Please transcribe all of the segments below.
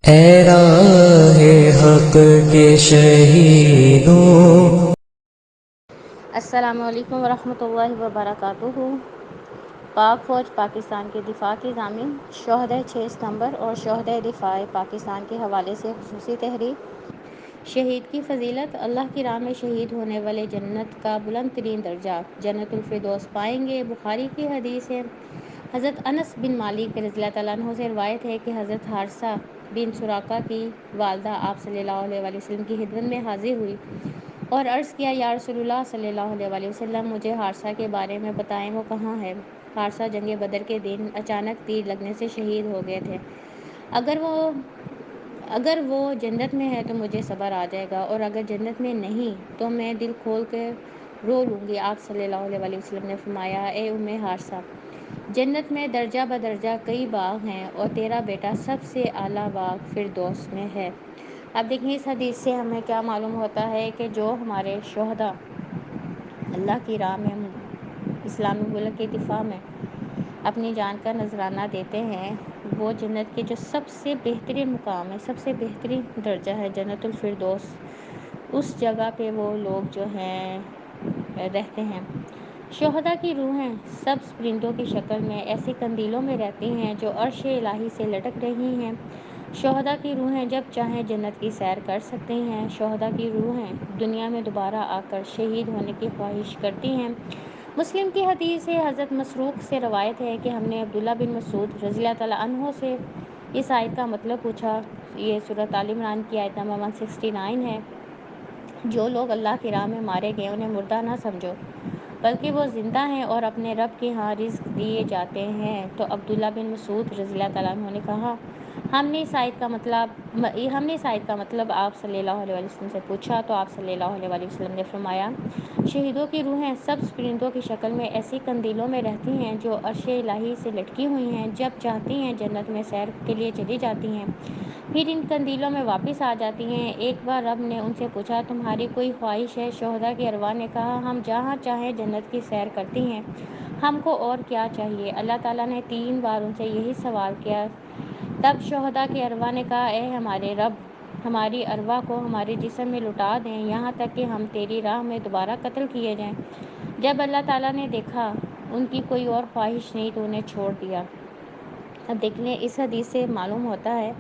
اے راہ حق کے شہیدوں۔ السلام علیکم ورحمۃ اللہ وبرکاتہ۔ پاک فوج پاکستان کے دفاع کے ضامن شہدائے 6 ستمبر اور شہدائے دفاع پاکستان کے حوالے سے خصوصی تحریر۔ شہید کی فضیلت: اللہ کی راہ میں شہید ہونے والے جنت کا بلند ترین درجہ جنت الفردوس پائیں گے۔ بخاری کی حدیث ہے، حضرت انس بن مالک رضی اللہ تعالیٰ عنہ سے روایت ہے کہ حضرت حارثہ بن سراقہ کی والدہ آپ صلی اللہ علیہ وسلم کی خدمت میں حاضر ہوئی اور عرض کیا، یا رسول اللہ صلی اللہ علیہ وسلم، مجھے حارثہ کے بارے میں بتائیں، وہ کہاں ہے؟ حارثہ جنگ بدر کے دن اچانک تیر لگنے سے شہید ہو گئے تھے۔ اگر وہ جنت میں ہے تو مجھے صبر آ جائے گا، اور اگر جنت میں نہیں تو میں دل کھول کے رو لوں گی۔ آپ صلی اللہ علیہ وسلم نے فرمایا، اے ام حارثہ، جنت میں درجہ بدرجہ کئی باغ ہیں اور تیرا بیٹا سب سے اعلیٰ باغ فردوس میں ہے۔ اب دیکھیں اس حدیث سے ہمیں کیا معلوم ہوتا ہے کہ جو ہمارے شہداء اللہ کی راہ میں اسلامی ملک کے دفاع میں اپنی جان کا نذرانہ دیتے ہیں، وہ جنت کے جو سب سے بہترین مقام ہے، سب سے بہترین درجہ ہے جنت الفردوس، اس جگہ پہ وہ لوگ جو ہیں رہتے ہیں۔ شہداء کی روحیں سبز پرندوں کی شکل میں ایسی قندیلوں میں رہتی ہیں جو عرش الہی سے لٹک رہی ہیں۔ شہداء کی روحیں جب چاہیں جنت کی سیر کر سکتی ہیں۔ شہداء کی روحیں دنیا میں دوبارہ آ کر شہید ہونے کی خواہش کرتی ہیں۔ مسلم کی حدیث ہے، حضرت مسروق سے روایت ہے کہ ہم نے عبداللہ بن مسعود رضی اللہ تعالیٰ عنہ سے اس آیت کا مطلب پوچھا۔ یہ سورۃ آل عمران کی آیت نمبر 169 ہے۔ جو لوگ اللہ کی راہ میں مارے گئے انہیں مردہ نہ سمجھو، بلکہ وہ زندہ ہیں اور اپنے رب کے ہاں رزق دیے جاتے ہیں۔ تو عبداللہ بن مسعود رضی اللہ تعالیٰ عنہ نے کہا، ہم نے اس آیت کا مطلب آپ صلی اللہ علیہ وسلم سے پوچھا، تو آپ صلی اللہ علیہ وسلم نے فرمایا، شہیدوں کی روحیں سبز پرندوں کی شکل میں ایسی قندیلوں میں رہتی ہیں جو عرش الہی سے لٹکی ہوئی ہیں، جب چاہتی ہیں جنت میں سیر کے لیے چلی جاتی ہیں، پھر ان قندیلوں میں واپس آ جاتی ہیں۔ ایک بار رب نے ان سے پوچھا، تمہاری کوئی خواہش ہے؟ شہداء کی ارواح نے کہا، ہم جہاں چاہیں جنت کی سیر کرتی ہیں، ہم کو اور کیا چاہیے؟ اللہ تعالیٰ نے 3 بار ان سے یہی سوال کیا۔ تب شہداء کی ارواح نے کہا، اے ہمارے رب، ہماری ارواح کو ہمارے جسم میں لٹا دیں یہاں تک کہ ہم تیری راہ میں دوبارہ قتل کیے جائیں۔ جب اللہ تعالیٰ نے دیکھا ان کی کوئی اور خواہش نہیں تو انہیں چھوڑ دیا۔ اب دیکھ لیں اس حدیث سے معلوم ہوتا ہے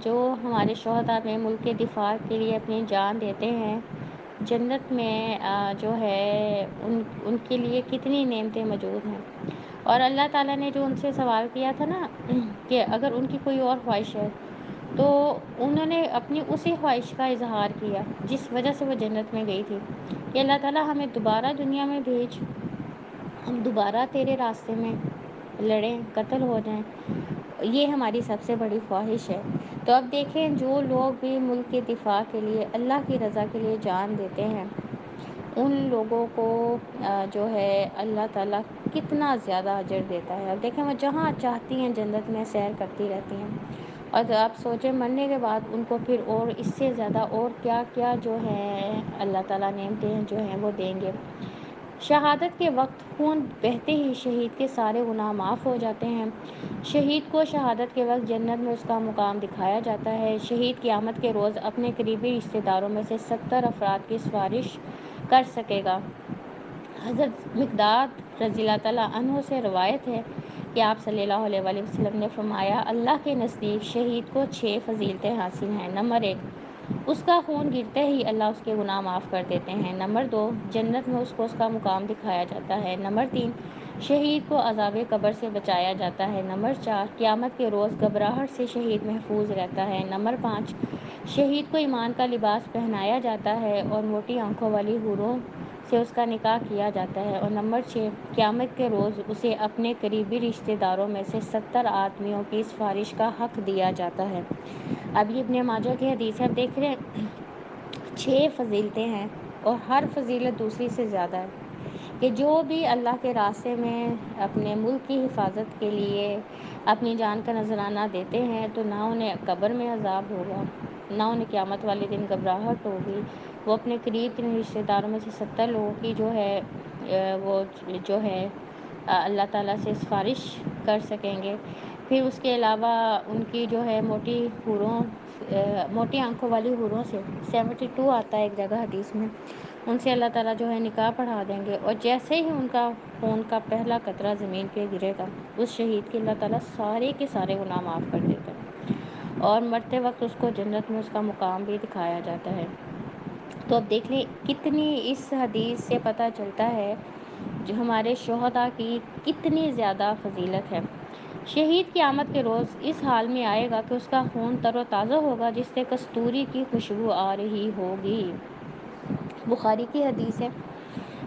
جو ہمارے شہداء میں ملک کے دفاع کے لیے اپنی جان دیتے ہیں، جنت میں جو ہے ان کے لیے کتنی نعمتیں موجود ہیں۔ اور اللہ تعالیٰ نے جو ان سے سوال کیا تھا نا کہ اگر ان کی کوئی اور خواہش ہے، تو انہوں نے اپنی اسی خواہش کا اظہار کیا جس وجہ سے وہ جنت میں گئی تھی، کہ اللہ تعالیٰ ہمیں دوبارہ دنیا میں بھیج، ہم دوبارہ تیرے راستے میں لڑیں، قتل ہو جائیں، یہ ہماری سب سے بڑی خواہش ہے۔ تو اب دیکھیں جو لوگ بھی ملک کے دفاع کے لیے اللہ کی رضا کے لیے جان دیتے ہیں، ان لوگوں کو جو ہے اللہ تعالیٰ کتنا زیادہ اجر دیتا ہے۔ اب دیکھیں وہ جہاں چاہتی ہیں جنت میں سیر کرتی رہتی ہیں، اور آپ سوچیں مرنے کے بعد ان کو پھر اور اس سے زیادہ اور کیا کیا جو ہے اللہ تعالیٰ نعمتیں جو ہیں وہ دیں گے۔ شہادت کے وقت خون بہتے ہی شہید کے سارے گناہ معاف ہو جاتے ہیں۔ شہید کو شہادت کے وقت جنت میں اس کا مقام دکھایا جاتا ہے۔ شہید قیامت کے روز اپنے قریبی رشتہ داروں میں سے 70 افراد کی سفارش کر سکے گا۔ حضرت مقداد رضی اللہ تعالیٰ عنہ سے روایت ہے کہ آپ صلی اللہ علیہ وسلم نے فرمایا، اللہ کے نزدیک شہید کو 6 فضیلتیں حاصل ہیں۔ نمبر 1، اس کا خون گرتے ہی اللہ اس کے گناہ معاف کر دیتے ہیں۔ نمبر 2، جنت میں اس کو اس کا مقام دکھایا جاتا ہے۔ نمبر 3، شہید کو عذاب قبر سے بچایا جاتا ہے۔ نمبر 4، قیامت کے روز گھبراہٹ سے شہید محفوظ رہتا ہے۔ نمبر 5، شہید کو ایمان کا لباس پہنایا جاتا ہے اور موٹی آنکھوں والی حوروں سے اس کا نکاح کیا جاتا ہے۔ اور نمبر 6، قیامت کے روز اسے اپنے قریبی رشتہ داروں میں سے 70 آدمیوں کی سفارش کا حق دیا جاتا ہے۔ اب یہ ابن ماجہ کی حدیث ہے۔ اب دیکھ رہے ہیں 6 فضیلتیں ہیں اور ہر فضیلت دوسری سے زیادہ ہے، کہ جو بھی اللہ کے راستے میں اپنے ملک کی حفاظت کے لیے اپنی جان کا نذرانہ دیتے ہیں تو نہ انہیں قبر میں عذاب ہوگا، نہ انہیں قیامت والے دن گھبراہٹ ہوگی، وہ اپنے قریب کے رشتہ داروں میں سے 70 لوگوں کی جو ہے وہ جو ہے اللہ تعالیٰ سے سفارش کر سکیں گے۔ پھر اس کے علاوہ ان کی جو ہے موٹی آنکھوں والی حوروں سے 72 آتا ہے ایک جگہ حدیث میں، ان سے اللہ تعالیٰ جو ہے نکاح پڑھا دیں گے، اور جیسے ہی ان کا خون کا پہلا قطرہ زمین پہ گرے گا، اس شہید کے اللہ تعالیٰ سارے کے سارے گناہ معاف کر دیتے ہیں، اور مرتے وقت اس کو جنت میں اس کا مقام بھی دکھایا جاتا ہے۔ تو اب دیکھ لیں کتنی اس حدیث سے پتہ چلتا ہے جو ہمارے شہداء کی کتنی زیادہ فضیلت ہے۔ شہید کی آمد کے روز اس حال میں آئے گا کہ اس کا خون تر و تازہ ہوگا، جس سے کستوری کی خوشبو آ رہی ہوگی۔ بخاری کی حدیث ہے،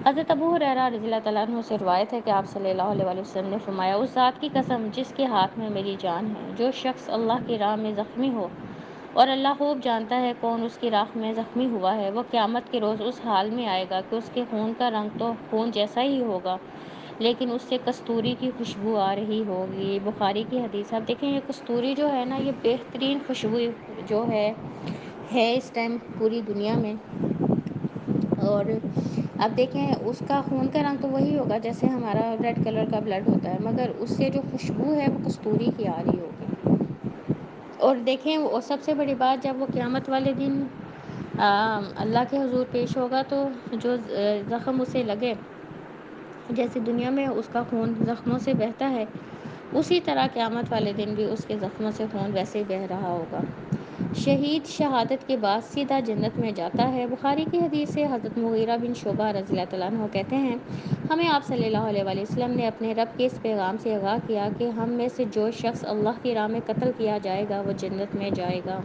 حضرت ابو ہریرہ رضی اللہ تعالیٰ عنہ سے روایت ہے کہ آپ صلی اللہ علیہ وسلم نے فرمایا، اس ذات کی قسم جس کے ہاتھ میں میری جان ہے، جو شخص اللہ کی راہ میں زخمی ہو، اور اللہ خوب جانتا ہے کون اس کی راہ میں زخمی ہوا ہے، وہ قیامت کے روز اس حال میں آئے گا کہ اس کے خون کا رنگ تو خون جیسا ہی ہوگا، لیکن اس سے کستوری کی خوشبو آ رہی ہوگی۔ بخاری کی حدیث۔ آپ دیکھیں یہ کستوری جو ہے نا، یہ بہترین خوشبو جو ہے اس ٹائم پوری دنیا میں، اور اب دیکھیں اس کا خون کا رنگ تو وہی ہوگا جیسے ہمارا ریڈ کلر کا بلڈ ہوتا ہے، مگر اس سے جو خوشبو ہے وہ کستوری کی آ رہی ہوگی۔ اور دیکھیں وہ سب سے بڑی بات، جب وہ قیامت والے دن اللہ کے حضور پیش ہوگا تو جو زخم اسے لگے، جیسے دنیا میں اس کا خون زخموں سے بہتا ہے، اسی طرح قیامت والے دن بھی اس کے زخموں سے خون ویسے ہی بہہ رہا ہوگا۔ شہید شہادت کے بعد سیدھا جنت میں جاتا ہے۔ بخاری کی حدیث سے حضرت مغیرہ بن شعبہ رضی اللہ تعالیٰ عنہ کہتے ہیں، ہمیں آپ صلی اللہ علیہ وسلم نے اپنے رب کے اس پیغام سے آگاہ کیا کہ ہم میں سے جو شخص اللہ کی راہ میں قتل کیا جائے گا وہ جنت میں جائے گا۔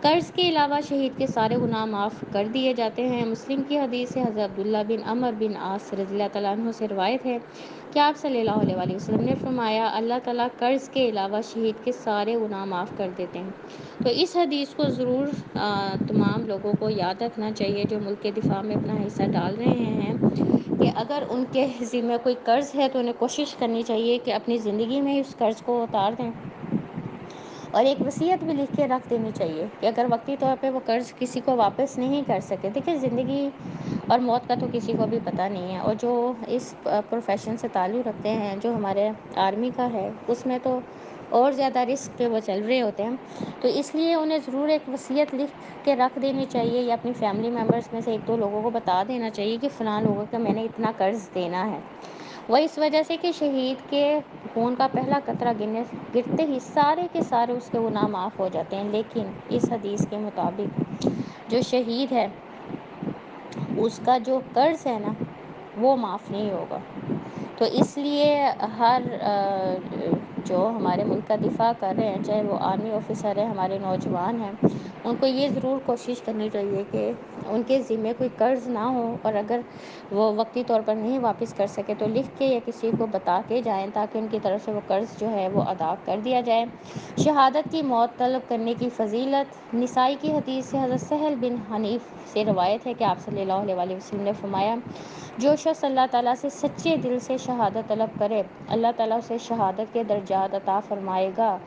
قرض کے علاوہ شہید کے سارے گناہ معاف کر دیے جاتے ہیں۔ مسلم کی حدیث سے حضرت عبداللہ بن عمر بن عاص رضی اللہ تعالیٰ عنہ سے روایت ہے کہ آپ صلی اللہ علیہ وسلم نے فرمایا، اللہ تعالیٰ قرض کے علاوہ شہید کے سارے گناہ معاف کر دیتے ہیں۔ تو اس حدیث کو ضرور تمام لوگوں کو یاد رکھنا چاہیے جو ملک کے دفاع میں اپنا حصہ ڈال رہے ہیں، کہ اگر ان کے ذمہ کوئی قرض ہے تو انہیں کوشش کرنی چاہیے کہ اپنی زندگی میں اس قرض کو اتار دیں، اور ایک وصیت بھی لکھ کے رکھ دینی چاہیے کہ اگر وقتی طور پہ وہ قرض کسی کو واپس نہیں کر سکے، دیکھیں زندگی اور موت کا تو کسی کو بھی پتہ نہیں ہے، اور جو اس پروفیشن سے تعلق رکھتے ہیں، جو ہمارے آرمی کا ہے، اس میں تو اور زیادہ رسک پہ وہ چل رہے ہوتے ہیں، تو اس لیے انہیں ضرور ایک وصیت لکھ کے رکھ دینی چاہیے، یا اپنی فیملی ممبرس میں سے ایک دو لوگوں کو بتا دینا چاہیے کہ فلاں لوگوں کا میں نے اتنا قرض دینا ہے۔ وہ اس وجہ سے کہ شہید کے خون کا پہلا قطرہ گرتے ہی سارے کے سارے اس کے گناہ معاف ہو جاتے ہیں، لیکن اس حدیث کے مطابق جو شہید ہے اس کا جو قرض ہے نا وہ معاف نہیں ہوگا۔ تو اس لیے ہر جو ہمارے ملک کا دفاع کر رہے ہیں، چاہے وہ آرمی آفیسر ہیں، ہمارے نوجوان ہیں، ان کو یہ ضرور کوشش کرنی چاہیے کہ ان کے ذمے کوئی قرض نہ ہو، اور اگر وہ وقتی طور پر نہیں واپس کر سکے تو لکھ کے یا کسی کو بتا کے جائیں، تاکہ ان کی طرف سے وہ قرض جو ہے وہ ادا کر دیا جائے۔ شہادت کی موت طلب کرنے کی فضیلت۔ نسائی کی حدیث سے حضرت سہل بن حنیف سے روایت ہے کہ آپ صلی اللہ علیہ وسلم نے فرمایا، جو شخص اللہ تعالیٰ سے سچے دل سے شہادت طلب کرے، اللہ تعالیٰ اسے شہادت کے درجات عطا فرمائے گا،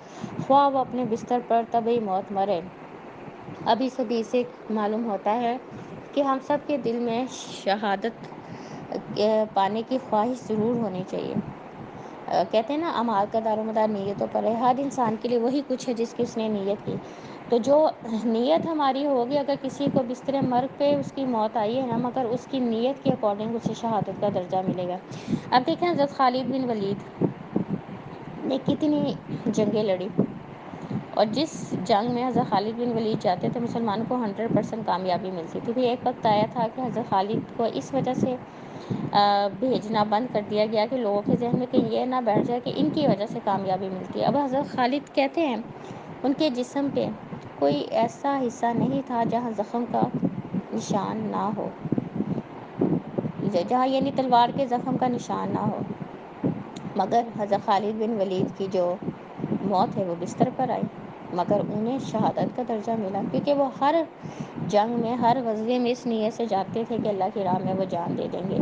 خواہ وہ اپنے بستر پر طبعی موت مرے۔ اب اس حدیث سے معلوم ہوتا ہے کہ ہم سب کے دل میں شہادت پانے کی خواہش ضرور ہونی چاہیے۔ کہتے ہیں نا اعمال کا دار و مدار نیتوں پر ہے، ہر انسان کے لیے وہی کچھ ہے جس کی اس نے نیت کی، تو جو نیت ہماری ہوگی، اگر کسی کو بستر مرگ پہ اس کی موت آئی ہے نا، مگر اس کی نیت کے اکارڈنگ اسے شہادت کا درجہ ملے گا۔ اب دیکھیں حضرت خالد بن ولید نے کتنی جنگیں لڑی، اور جس جنگ میں حضرت خالد بن ولید جاتے تھے مسلمانوں کو 100% کامیابی ملتی تھی۔ پھر ایک وقت آیا تھا کہ حضرت خالد کو اس وجہ سے بھیجنا بند کر دیا گیا کہ لوگوں کے ذہن میں کہیں یہ نہ بیٹھ جائے کہ ان کی وجہ سے کامیابی ملتی ہے۔ اب حضرت خالد کہتے ہیں ان کے جسم پہ کوئی ایسا حصہ نہیں تھا جہاں زخم کا نشان نہ ہو، جہاں یعنی تلوار کے زخم کا نشان نہ ہو، مگر حضرت خالد بن ولید کی جو موت ہے وہ بستر پر آئی، مگر انہیں شہادت کا درجہ ملا، کیونکہ وہ ہر جنگ میں، ہر غزوے میں اس نیت سے جاتے تھے کہ اللہ کی راہ میں وہ جان دے دیں گے۔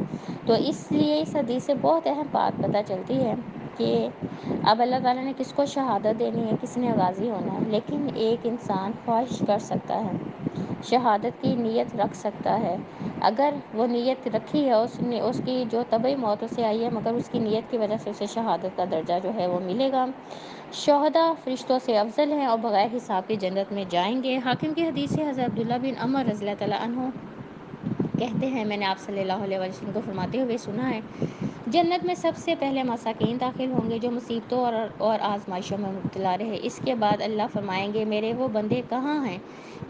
تو اس لیے اس حدیث سے بہت اہم بات پتہ چلتی ہے کہ اب اللہ تعالیٰ نے کس کو شہادت دینی ہے، کس نے غازی ہونا ہے، لیکن ایک انسان خواہش کر سکتا ہے، شہادت کی نیت رکھ سکتا ہے، اگر وہ نیت رکھی ہے، اس کی جو طبعی موت اسے آئی ہے، مگر اس کی نیت کی وجہ سے اسے شہادت کا درجہ جو ہے وہ ملے گا۔ شہداء فرشتوں سے افضل ہیں اور بغیر حساب کے جنت میں جائیں گے۔ حاکم کی حدیث سے حضرت عبداللہ بن عمر رضی اللہ تعالیٰ عنہ کہتے ہیں، میں نے آپ صلی اللہ علیہ وسلم کو فرماتے ہوئے سنا ہے، جنت میں سب سے پہلے مساکین داخل ہوں گے جو مصیبتوں اور آزمائشوں میں مبتلا رہے، اس کے بعد اللہ فرمائیں گے، میرے وہ بندے کہاں ہیں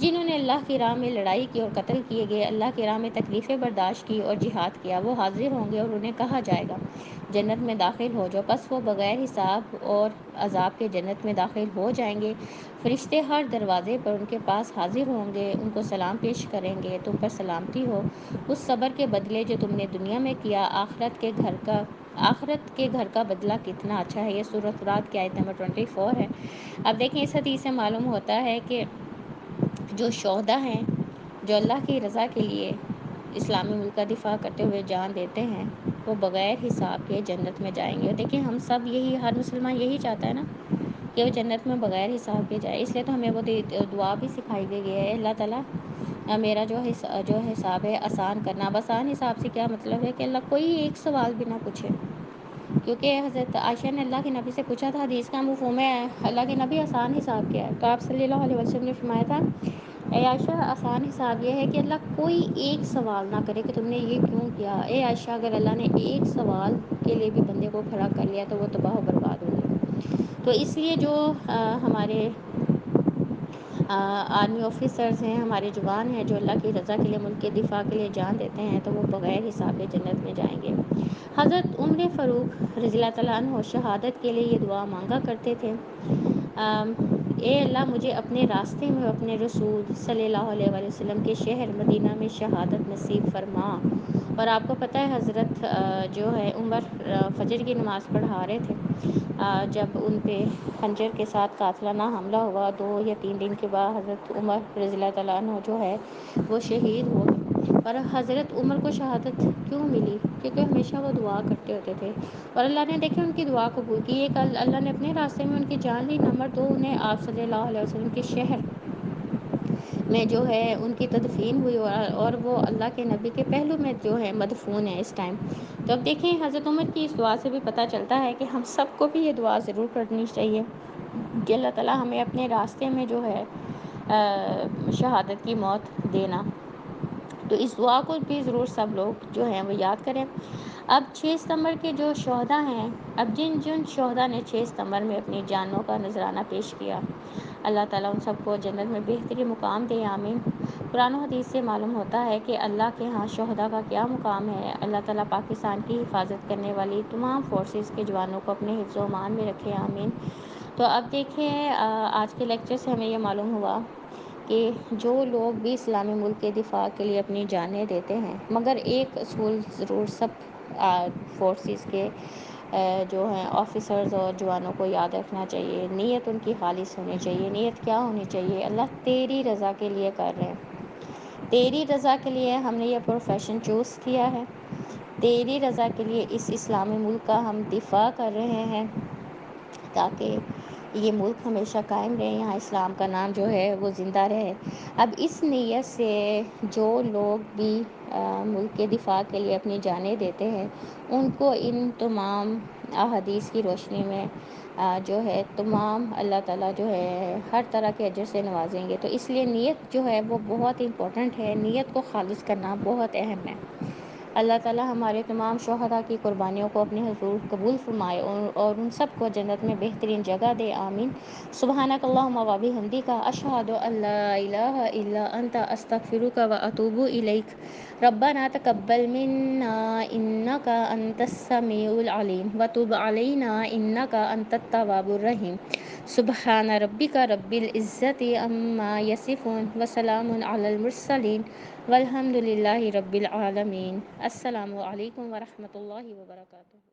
جنہوں نے اللہ کی راہ میں لڑائی کی اور قتل کیے گئے، اللہ کی راہ میں تکلیفیں برداشت کی اور جہاد کیا، وہ حاضر ہوں گے اور انہیں کہا جائے گا جنت میں داخل ہو جاؤ، پس وہ بغیر حساب اور عذاب کے جنت میں داخل ہو جائیں گے۔ فرشتے ہر دروازے پر ان کے پاس حاضر ہوں گے، ان کو سلام پیش کریں گے، تم پر سلامتی ہو، اس صبر کے بدلے جو تم نے دنیا میں کیا، آخرت کے گھر کا بدلہ کتنا اچھا ہے۔ یہ سورۃ رات کی آیت نمبر 24 ہے۔ اب دیکھیں، اس حدیث سے معلوم ہوتا ہے کہ جو شہداء ہیں، جو اللہ کی رضا کے لیے اسلامی ملک کا دفاع کرتے ہوئے جان دیتے ہیں، وہ بغیر حساب کے جنت میں جائیں گے۔ اور دیکھیں، ہم سب یہی، ہر مسلمان یہی چاہتا ہے نا کہ وہ جنت میں بغیر حساب کے جائے، اس لیے تو ہمیں وہ دعا بھی سکھائی گئی ہے، اللہ تعالیٰ میرا جو حساب ہے آسان کرنا۔ اب آسان حساب سے کیا مطلب ہے کہ اللہ کوئی ایک سوال بھی نہ پوچھے، کیونکہ حضرت عائشہ نے اللہ کے نبی سے پوچھا تھا، حدیث کا مفہوم ہے اللہ کے نبی آسان حساب کیا ہے، تو آپ صلی اللہ علیہ وسلم نے فرمایا تھا، اے عائشہ آسان حساب یہ ہے کہ اللہ کوئی ایک سوال نہ کرے کہ تم نے یہ کیوں کیا۔ اے عائشہ، اگر اللہ نے ایک سوال کے لیے بھی بندے کو کھڑا کر لیا تو وہ تباہ و برباد ہو گیا۔ تو اس لیے جو ہمارے آرمی آفیسرز ہیں، ہمارے جوان ہیں، جو اللہ کی رضا کے لیے، ملک کے دفاع کے لیے جان دیتے ہیں، تو وہ بغیر حساب کے جنت میں جائیں گے۔ حضرت عمر فاروق رضی اللہ تعالیٰ عنہ شہادت کے لیے یہ دعا مانگا کرتے تھے، اے اللہ، مجھے اپنے راستے میں اپنے رسول صلی اللہ علیہ وآلہ وسلم کے شہر مدینہ میں شہادت نصیب فرما۔ اور آپ کو پتہ ہے حضرت جو ہے عمر فجر کی نماز پڑھا رہے تھے، جب ان پہ خنجر کے ساتھ قاتلانہ حملہ ہوا، 2 یا 3 دن کے بعد حضرت عمر رضی اللہ تعالیٰ عنہ جو ہے وہ شہید ہو گئے۔ اور حضرت عمر کو شہادت کیوں ملی؟ کیونکہ ہمیشہ وہ دعا کرتے ہوتے تھے، اور اللہ نے دیکھیں ان کی دعا قبول کی۔ ایک اللہ نے اپنے راستے میں ان کی جان لی، نمبر 2 انہیں آپ صلی اللہ علیہ وسلم کے شہر میں جو ہے ان کی تدفین ہوئی، اور وہ اللہ کے نبی کے پہلو میں جو ہے مدفون ہے اس ٹائم۔ تو اب دیکھیں، حضرت عمر کی اس دعا سے بھی پتہ چلتا ہے کہ ہم سب کو بھی یہ دعا ضرور کرنی چاہیے کہ اللہ تعالیٰ ہمیں اپنے راستے میں جو ہے شہادت کی موت دینا۔ تو اس دعا کو بھی ضرور سب لوگ جو ہیں وہ یاد کریں۔ اب 6 ستمبر کے جو شہداء ہیں، اب جن شہداء نے 6 ستمبر میں اپنی جانوں کا نذرانہ پیش کیا، اللہ تعالیٰ ان سب کو جنت میں بہترین مقام دے، آمین۔ قرآن و حدیث سے معلوم ہوتا ہے کہ اللہ کے ہاں شہداء کا کیا مقام ہے۔ اللہ تعالیٰ پاکستان کی حفاظت کرنے والی تمام فورسز کے جوانوں کو اپنے حفظ و امان میں رکھے، آمین۔ تو اب دیکھیں، آج کے لیکچر سے ہمیں یہ معلوم ہوا کہ جو لوگ بھی اسلامی ملک کے دفاع کے لیے اپنی جانیں دیتے ہیں، مگر ایک اصول ضرور سب فورسز کے جو ہیں آفیسرز اور جوانوں کو یاد رکھنا چاہیے، نیت ان کی خالص ہونی چاہیے۔ نیت کیا ہونی چاہیے؟ اللہ تیری رضا کے لیے کر رہے ہیں، تیری رضا کے لیے ہم نے یہ پروفیشن چوز کیا ہے، تیری رضا کے لیے اس اسلامی ملک کا ہم دفاع کر رہے ہیں تاکہ یہ ملک ہمیشہ قائم رہے، یہاں اسلام کا نام جو ہے وہ زندہ رہے۔ اب اس نیت سے جو لوگ بھی ملک کے دفاع کے لیے اپنی جانیں دیتے ہیں، ان کو ان تمام احادیث کی روشنی میں جو ہے تمام اللہ تعالیٰ جو ہے ہر طرح کے اجر سے نوازیں گے۔ تو اس لیے نیت جو ہے وہ بہت امپورٹنٹ ہے، نیت کو خالص کرنا بہت اہم ہے۔ اللہ تعالیٰ ہمارے تمام شہداء کی قربانیوں کو اپنے حضور قبول فرمائے اور ان سب کو جنت میں بہترین جگہ دے، آمین۔ سبحانک اللہم و بحمدک، اشہد ان لا الہ الا انت، استغفرک و اتوب الیک۔ ربنا تقبل منا انک انت السمیع العلیم وتب علینا انک انت التواب الرحیم۔ سبحان ربک رب العزت عما یصفون وسلام علی المرسلین والحمد للہ رب العالمین۔ السلام علیکم ورحمۃ اللہ وبرکاتہ۔